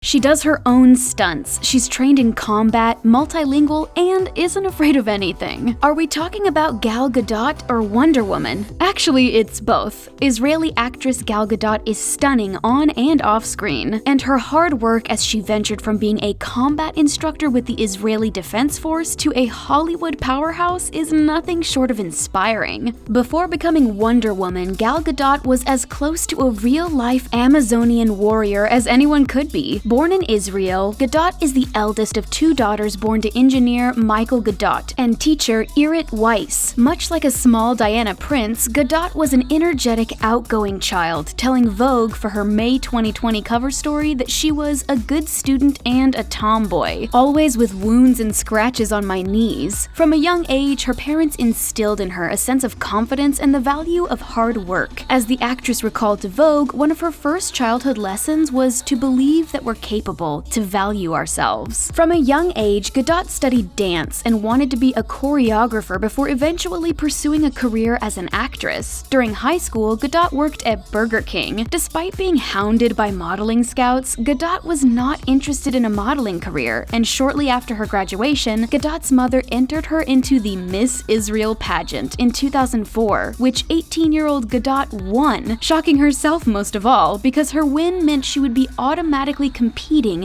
She does her own stunts, she's trained in combat, multilingual, and isn't afraid of anything. Are we talking about Gal Gadot or Wonder Woman? Actually, it's both. Israeli actress Gal Gadot is stunning on and off screen, and her hard work as she ventured from being a combat instructor with the Israeli Defense Force to a Hollywood powerhouse is nothing short of inspiring. Before becoming Wonder Woman, Gal Gadot was as close to a real-life Amazonian warrior as anyone could be. Born in Israel, Gadot is the eldest of two daughters born to engineer Michael Gadot and teacher Irit Weiss. Much like a small Diana Prince, Gadot was an energetic, outgoing child, telling Vogue for her May 2020 cover story that she was a good student and a tomboy, always with wounds and scratches on my knees. From a young age, her parents instilled in her a sense of confidence and the value of hard work. As the actress recalled to Vogue, one of her first childhood lessons was to believe that we're capable, to value ourselves. From a young age, Gadot studied dance and wanted to be a choreographer before eventually pursuing a career as an actress. During high school, Gadot worked at Burger King. Despite being hounded by modeling scouts, Gadot was not interested in a modeling career, and shortly after her graduation, Gadot's mother entered her into the Miss Israel pageant in 2004, which 18-year-old Gadot won, shocking herself most of all, because her win meant she would be automatically competing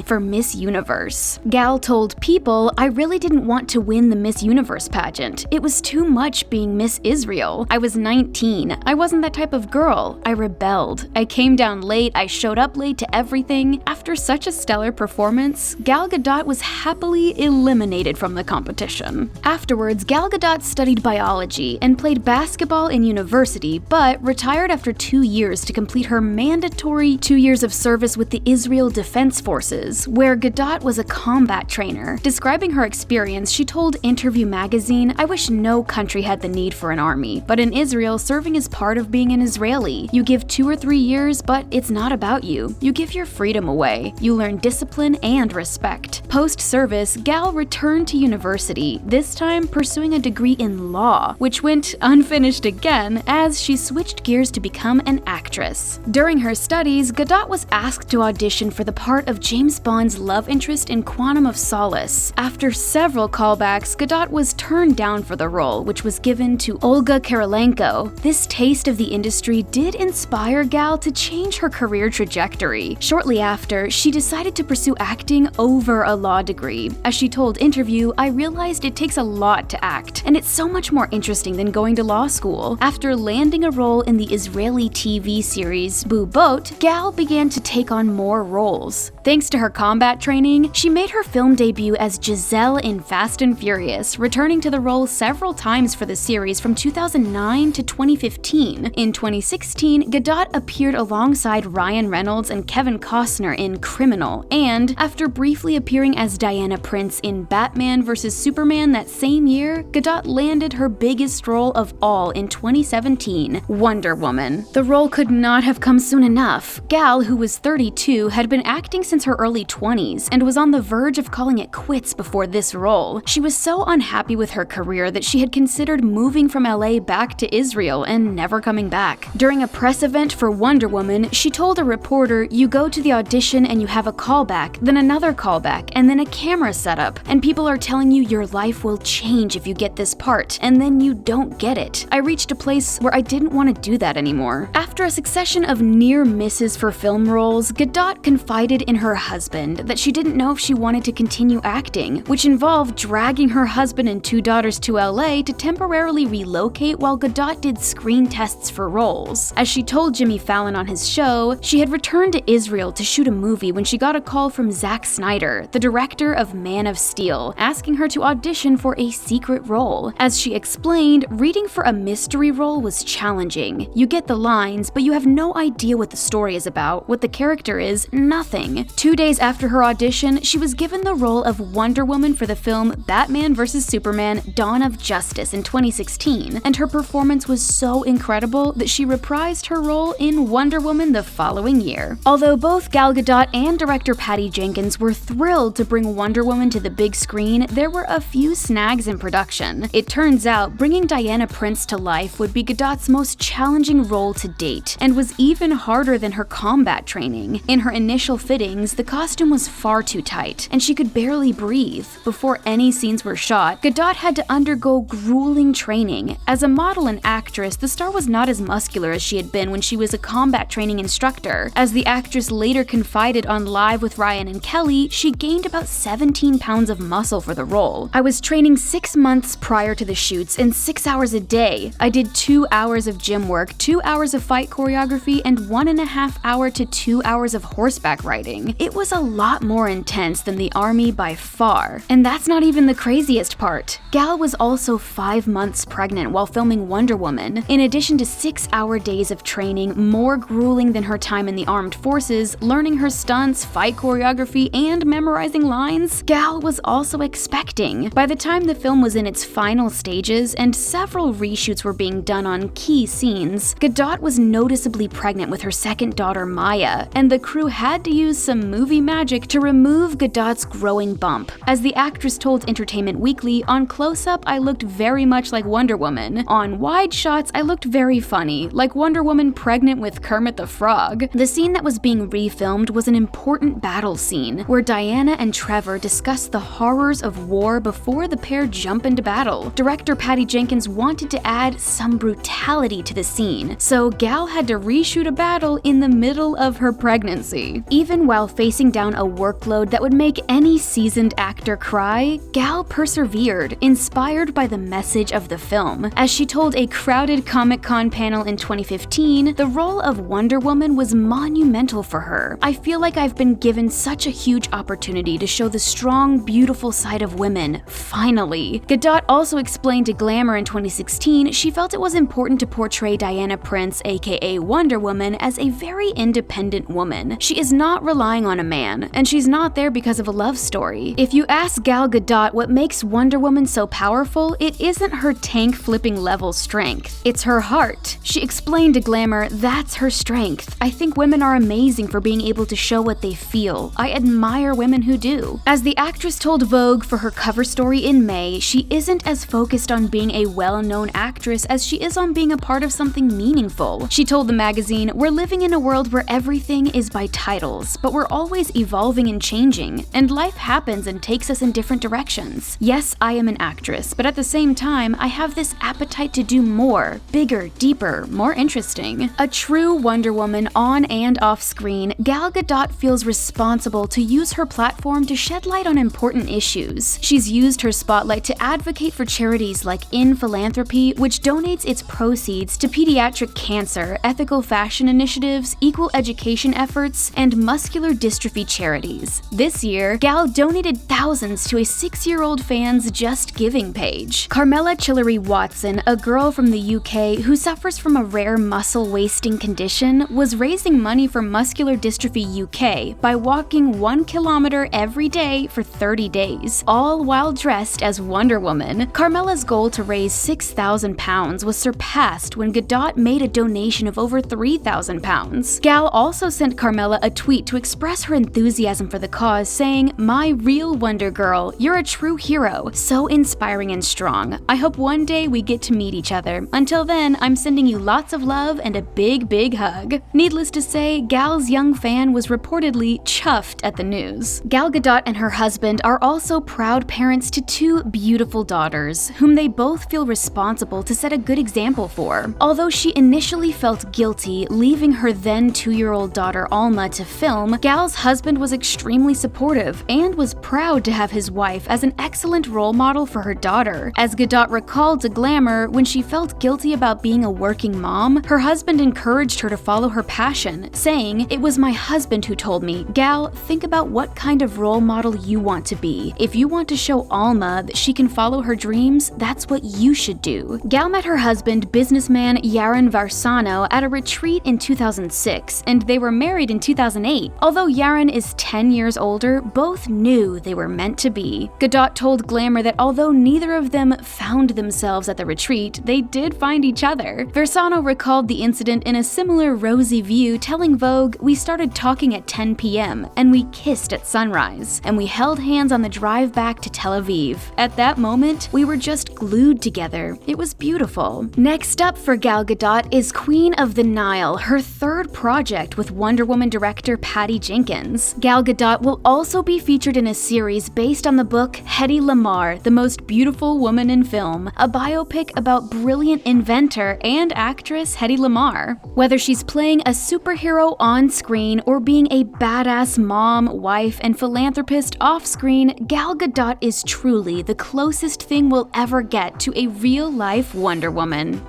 for Miss Universe. Gal told People, "I really didn't want to win the Miss Universe pageant. It was too much being Miss Israel. I was 19. I wasn't that type of girl. I rebelled. I came down late. I showed up late to everything." After such a stellar performance, Gal Gadot was happily eliminated from the competition. Afterwards, Gal Gadot studied biology and played basketball in university, but retired after 2 years to complete her mandatory 2 years of service with the Israel Defense Forces, where Gadot was a combat trainer. Describing her experience, she told Interview magazine, "I wish no country had the need for an army, but in Israel, serving is part of being an Israeli. You give 2 or 3 years, but it's not about you. You give your freedom away. You learn discipline and respect." Post-service, Gal returned to university, this time pursuing a degree in law, which went unfinished again as she switched gears to become an actress. During her studies, Gadot was asked to audition for the part of James Bond's love interest in Quantum of Solace. After several callbacks, Gadot was turned down for the role, which was given to Olga Kurylenko. This taste of the industry did inspire Gal to change her career trajectory. Shortly after, she decided to pursue acting over a law degree. As she told Interview, "I realized it takes a lot to act, and it's so much more interesting than going to law school." After landing a role in the Israeli TV series Boo Boat, Gal began to take on more roles. Thanks to her combat training, she made her film debut as Giselle in Fast and Furious, returning to the role several times for the series from 2009 to 2015. In 2016, Gadot appeared alongside Ryan Reynolds and Kevin Costner in Criminal, and after briefly appearing as Diana Prince in Batman vs. Superman that same year, Gadot landed her biggest role of all in 2017, Wonder Woman. The role could not have come soon enough. Gal, who was 32, had been acting since her early 20s and was on the verge of calling it quits before this role. She was so unhappy with her career that she had considered moving from LA back to Israel and never coming back. During a press event for Wonder Woman, she told a reporter, "You go to the audition and you have a callback, then another callback, and then a camera setup, and people are telling you your life will change if you get this part, and then you don't get it. I reached a place where I didn't want to do that anymore." After a succession of near misses for film roles, Gadot confided in her husband that she didn't know if she wanted to continue acting, which involved dragging her husband and 2 daughters to LA to temporarily relocate while Gadot did screen tests for roles. As she told Jimmy Fallon on his show, she had returned to Israel to shoot a movie when she got a call from Zack Snyder, the director of Man of Steel, asking her to audition for a secret role. As she explained, reading for a mystery role was challenging. You get the lines, but you have no idea what the story is about, what the character is, nothing. 2 days after her audition, she was given the role of Wonder Woman for the film Batman vs. Superman: Dawn of Justice in 2016, and her performance was so incredible that she reprised her role in Wonder Woman the following year. Although both Gal Gadot and director Patty Jenkins were thrilled to bring Wonder Woman to the big screen, there were a few snags in production. It turns out bringing Diana Prince to life would be Gadot's most challenging role to date, and was even harder than her combat training. In her initial fittings, scenes, the costume was far too tight, and she could barely breathe. Before any scenes were shot, Gadot had to undergo grueling training. As a model and actress, the star was not as muscular as she had been when she was a combat training instructor. As the actress later confided on Live with Ryan and Kelly, she gained about 17 pounds of muscle for the role. I was training 6 months prior to the shoots and 6 hours a day. I did 2 hours of gym work, 2 hours of fight choreography, and 1.5 hour to 2 hours of horseback riding. It was a lot more intense than the army by far. And that's not even the craziest part. Gal was also 5 months pregnant while filming Wonder Woman. In addition to 6-hour days of training, more grueling than her time in the armed forces, learning her stunts, fight choreography, and memorizing lines, Gal was also expecting. By the time the film was in its final stages and several reshoots were being done on key scenes, Gadot was noticeably pregnant with her second daughter Maya, and the crew had to use some movie magic to remove Gadot's growing bump. As the actress told Entertainment Weekly, on close-up I looked very much like Wonder Woman. On wide shots I looked very funny, like Wonder Woman pregnant with Kermit the Frog. The scene that was being refilmed was an important battle scene, where Diana and Trevor discuss the horrors of war before the pair jump into battle. Director Patty Jenkins wanted to add some brutality to the scene, so Gal had to reshoot a battle in the middle of her pregnancy. Even while facing down a workload that would make any seasoned actor cry, Gal persevered, inspired by the message of the film. As she told a crowded Comic-Con panel in 2015, the role of Wonder Woman was monumental for her. I feel like I've been given such a huge opportunity to show the strong, beautiful side of women, finally. Gadot also explained to Glamour in 2016 she felt it was important to portray Diana Prince, aka Wonder Woman, as a very independent woman. She is not relying on a man, and she's not there because of a love story. If you ask Gal Gadot what makes Wonder Woman so powerful, it isn't her tank-flipping level strength. It's her heart. She explained to Glamour, "That's her strength. I think women are amazing for being able to show what they feel. I admire women who do." As the actress told Vogue for her cover story in May, she isn't as focused on being a well-known actress as she is on being a part of something meaningful. She told the magazine, "We're living in a world where everything is by titles, but we're always evolving and changing, and life happens and takes us in different directions. Yes, I am an actress, but at the same time, I have this appetite to do more, bigger, deeper, more interesting." A true Wonder Woman on and off screen, Gal Gadot feels responsible to use her platform to shed light on important issues. She's used her spotlight to advocate for charities like In Philanthropy, which donates its proceeds to pediatric cancer, ethical fashion initiatives, equal education efforts, and muscular dystrophy charities. This year, Gal donated thousands to a 6-year-old fan's Just Giving page. Carmela Chillery Watson, a girl from the UK who suffers from a rare muscle wasting condition, was raising money for Muscular Dystrophy UK by walking 1 kilometer every day for 30 days, all while dressed as Wonder Woman. Carmela's goal to raise £6,000 was surpassed when Gadot made a donation of over £3,000. Gal also sent Carmela a tweet to express her enthusiasm for the cause, saying, "My real Wonder Girl, you're a true hero, so inspiring and strong. I hope one day we get to meet each other. Until then, I'm sending you lots of love and a big, big hug." Needless to say, Gal's young fan was reportedly chuffed at the news. Gal Gadot and her husband are also proud parents to 2 beautiful daughters, whom they both feel responsible to set a good example for. Although she initially felt guilty leaving her then 2-year-old daughter Alma to film, Gal's husband was extremely supportive and was proud to have his wife as an excellent role model for her daughter. As Gadot recalled to Glamour, when she felt guilty about being a working mom, her husband encouraged her to follow her passion, saying, "It was my husband who told me, Gal, think about what kind of role model you want to be. If you want to show Alma that she can follow her dreams, that's what you should do." Gal met her husband, businessman Yaron Varsano, at a retreat in 2006, and they were married in 2008. Although Yaron is 10 years older, both knew they were meant to be. Gadot told Glamour that although neither of them found themselves at the retreat, they did find each other. Varsano recalled the incident in a similar rosy view, telling Vogue, "We started talking at 10 p.m., and we kissed at sunrise, and we held hands on the drive back to Tel Aviv. At that moment, we were just glued together. It was beautiful." Next up for Gal Gadot is Queen of the Nile, her 3rd project with Wonder Woman director Patty Jenkins. Gal Gadot will also be featured in a series based on the book Hedy Lamarr, The Most Beautiful Woman in Film, a biopic about brilliant inventor and actress Hedy Lamarr. Whether she's playing a superhero on screen or being a badass mom, wife, and philanthropist off-screen, Gal Gadot is truly the closest thing we'll ever get to a real-life Wonder Woman.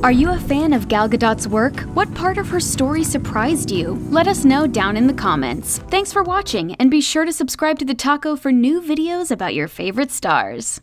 Are you a fan of Gal Gadot's work? What part of her story surprised you? Let us know down in the comments. Thanks for watching, and be sure to subscribe to The Taco for new videos about your favorite stars.